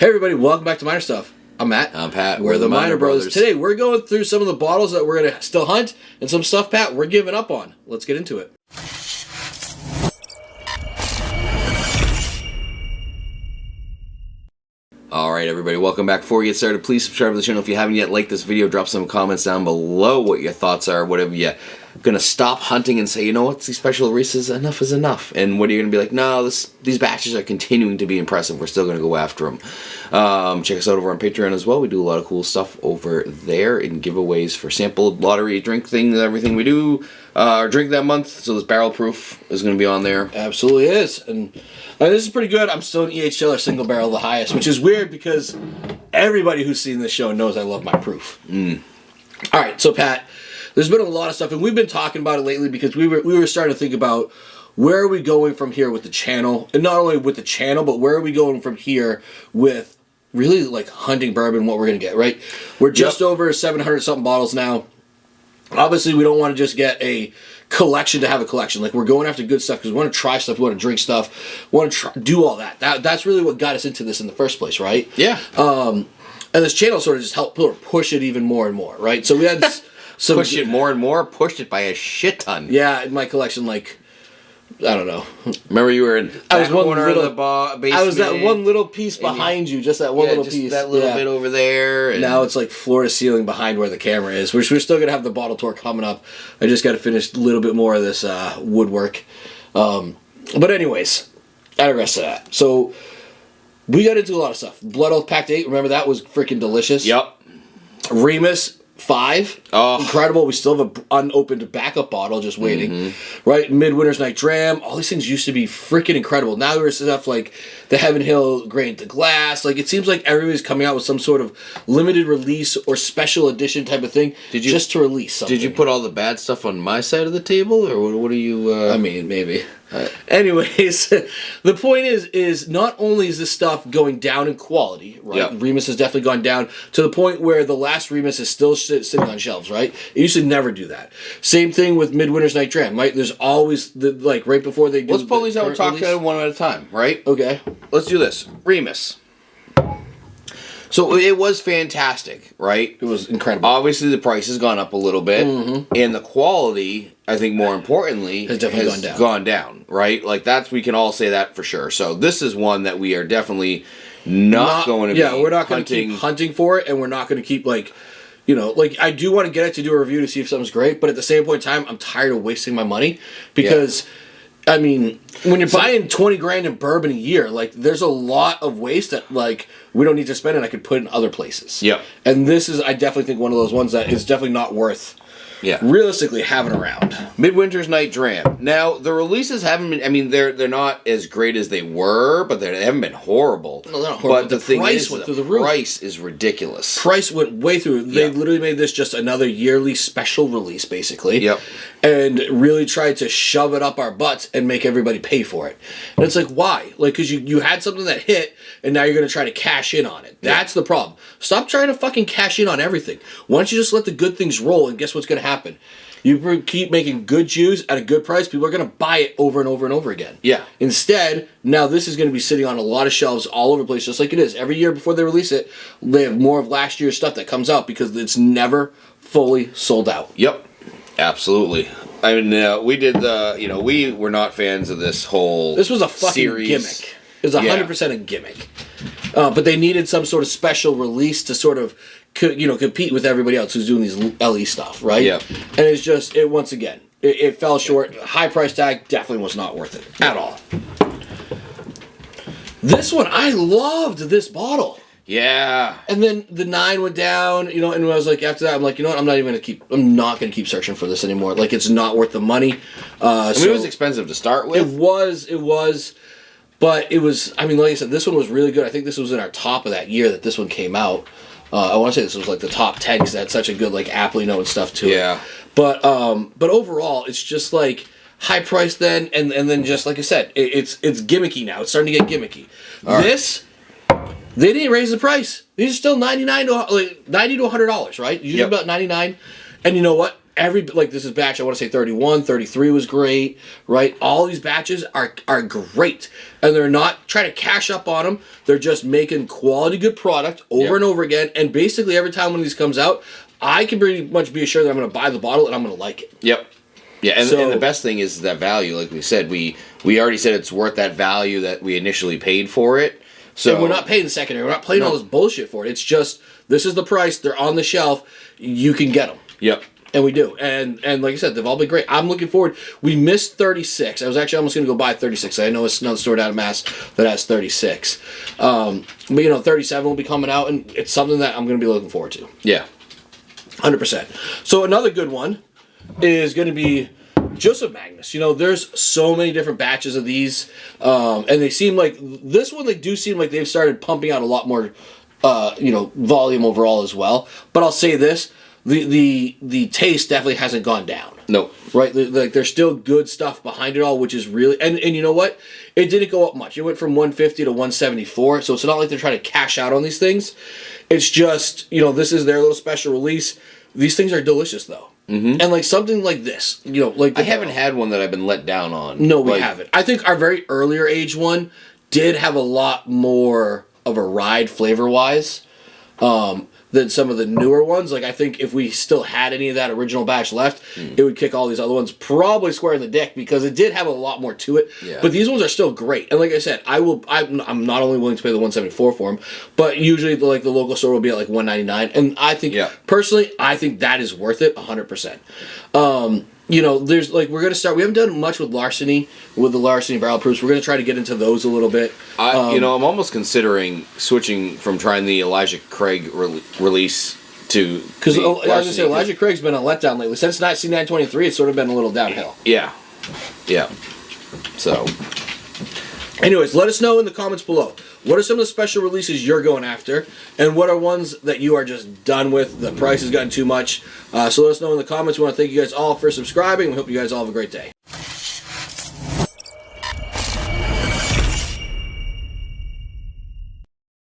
Hey everybody, welcome back to Minor Stuff. I'm Matt. I'm Pat. We're the Minor Brothers. Today we're going through some of the bottles that we're going to still hunt and some stuff, Pat, we're giving up on. Let's get into it. Alright everybody, welcome back. Before we get started, please subscribe to the channel if you haven't yet. Like this video, drop some comments down below what your thoughts are. Whatever you're going to stop hunting and say, you know what, these special releases, enough is enough. And what are you going to be like, no, these batches are continuing to be impressive. We're still going to go after them. Check us out over on Patreon as well. We do a lot of cool stuff over there in giveaways for sample lottery drink things, everything we do. Our drink that month, so this barrel proof is going to be on there. Absolutely is. And this is pretty good. I'm still an EHL or single barrel the highest, which is weird because everybody who's seen this show knows I love my proof. All right, so Pat, there's been a lot of stuff, and we've been talking about it lately because we were starting to think about where are we going from here with the channel, and not only with the channel, but where are we going from here with really like hunting bourbon, what we're going to get, right? We're just over 700 something bottles now. Obviously, we don't want to just get a collection to have a collection. Like, we're going after good stuff because we want to try stuff, we want to drink stuff, we want to do all that. That's really what got us into this in the first place, right? Yeah. And this channel sort of just helped push it even more and more, right? So we had some... Push it more and more, pushed it by a shit ton. Yeah, in my collection, like... I don't know. Remember you were in that corner of the basement? I was that one little piece behind you, just that one little piece. That little bit over there. And now it's like floor to ceiling behind where the camera is. We're still going to have the bottle tour coming up. I just got to finish a little bit more of this woodwork. But anyways, I digress to that. So we got into a lot of stuff. Blood Oath Pact 8, remember that was freaking delicious? Yep. Remus 5, incredible. We still have an unopened backup bottle just waiting, right? Midwinter's Night Dram, all these things used to be freaking incredible. Now there's stuff like the Heaven Hill Grain to Glass. Like, it seems like everybody's coming out with some sort of limited release or special edition type of thing just to release something. Did you put all the bad stuff on my side of the table, or what are you... I mean, maybe. Anyways, the point is not only is this stuff going down in quality, right? Yep. Remus has definitely gone down to the point where the last Remus is still sitting on shelves, right? It used to never do that. Same thing with Midwinter's Night Dram, right? There's always, like, right before they do... Let's pull these out and talk one at a time, right? Okay. Let's do this. Remus. So it was fantastic, right? It was incredible. Obviously, the price has gone up a little bit, and the quality, I think more importantly, has definitely gone down, right? Like, we can all say that for sure. So this is one that we are definitely not going to be we're not going to keep hunting for it, and we're not going to keep, like, you know, like, I do want to get it to do a review to see if something's great, but at the same point in time, I'm tired of wasting my money because... Yeah. I mean, when you're buying 20 grand in bourbon a year, like, there's a lot of waste that, like, we don't need to spend and I could put in other places. Yeah. And this is, I definitely think, one of those ones that is definitely not worth realistically having around. Midwinter's Night Dram. Now, the releases haven't been, I mean, they're not as great as they were, but they haven't been horrible. No, they're not horrible. But the thing price is, went through the roof. Price is ridiculous. Price went way through. They literally made this just another yearly special release, basically. Yep. And really tried to shove it up our butts and make everybody pay for it. And it's like, why? Like, because you had something that hit, and now you're going to try to cash in on it. That's the problem. Stop trying to fucking cash in on everything. Why don't you just let the good things roll, and guess what's going to happen? You keep making good juice at a good price, people are going to buy it over and over and over again. Yeah. Instead, now this is going to be sitting on a lot of shelves all over the place, just like it is. Every year before they release it, they have more of last year's stuff that comes out because it's never fully sold out. Yep. Absolutely. I mean, we did we were not fans of this whole This was a fucking series. Gimmick. It was 100% a gimmick. But they needed some sort of special release to sort of, compete with everybody else who's doing these LE stuff, right? Yeah. And it's just, once again, it fell short. High price tag definitely was not worth it at all. This one, I loved this bottle. Yeah. And then the 9 went down, and I was like, after that, I'm like, you know what, I'm not going to keep searching for this anymore. Like, it's not worth the money. I mean, it was expensive to start with. It was, but it was, I mean, like I said, this one was really good. I think this was in our top of that year that this one came out. I want to say this was like the top 10 because it had such a good, like, aptly note and stuff to it. Yeah. But overall, it's just like high price then, and then just like I said, it's gimmicky now. It's starting to get gimmicky. This, they didn't raise the price. These are still $90 to $100, right? Usually about $99. And you know what? this is batch, I want to say 31, 33 was great, right? All these batches are great. And they're not trying to cash up on them. They're just making quality good product over and over again. And basically every time one of these comes out, I can pretty much be assured that I'm going to buy the bottle and I'm going to like it. Yep. Yeah, and the best thing is that value. Like we said, we already said it's worth that value that we initially paid for it. So and we're not paying the secondary. We're not paying all this bullshit for it. It's just, this is the price. They're on the shelf. You can get them. Yep. And we do. And like I said, they've all been great. I'm looking forward. We missed 36. I was actually almost going to go buy 36. I know it's another store down in Mass that has 36. But, 37 will be coming out, and it's something that I'm going to be looking forward to. Yeah. 100%. So another good one is going to be Joseph Magnus. There's so many different batches of these, and they seem like this one. They do seem like they've started pumping out a lot more, volume overall as well. But I'll say this: the taste definitely hasn't gone down. Nope. Right, like there's still good stuff behind it all, which is really and you know what? It didn't go up much. It went from 150 to 174, so it's not like they're trying to cash out on these things. It's just this is their little special release. These things are delicious though. Mm-hmm. And like something like this, like I haven't had one that I've been let down on. No, we haven't. I think our very earlier age one did have a lot more of a ride flavor wise than some of the newer ones. Like I think if we still had any of that original batch left, it would kick all these other ones probably square in the dick because it did have a lot more to it. Yeah. But these ones are still great. And like I said, I'm not only willing to pay the 174 for them, but usually the local store will be at like 199. And I think personally, I think that is worth it 100%. There's we're going to start. We haven't done much with Larceny, with the Larceny barrel proofs. We're going to try to get into those a little bit. I'm almost considering switching from trying the Elijah Craig release to because I was going to say Elijah Craig's been a letdown lately. Since C923, it's sort of been a little downhill. Yeah. So, anyways, let us know in the comments below. What are some of the special releases you're going after? And what are ones that you are just done with? The price has gotten too much. So let us know in the comments. We want to thank you guys all for subscribing. We hope you guys all have a great day.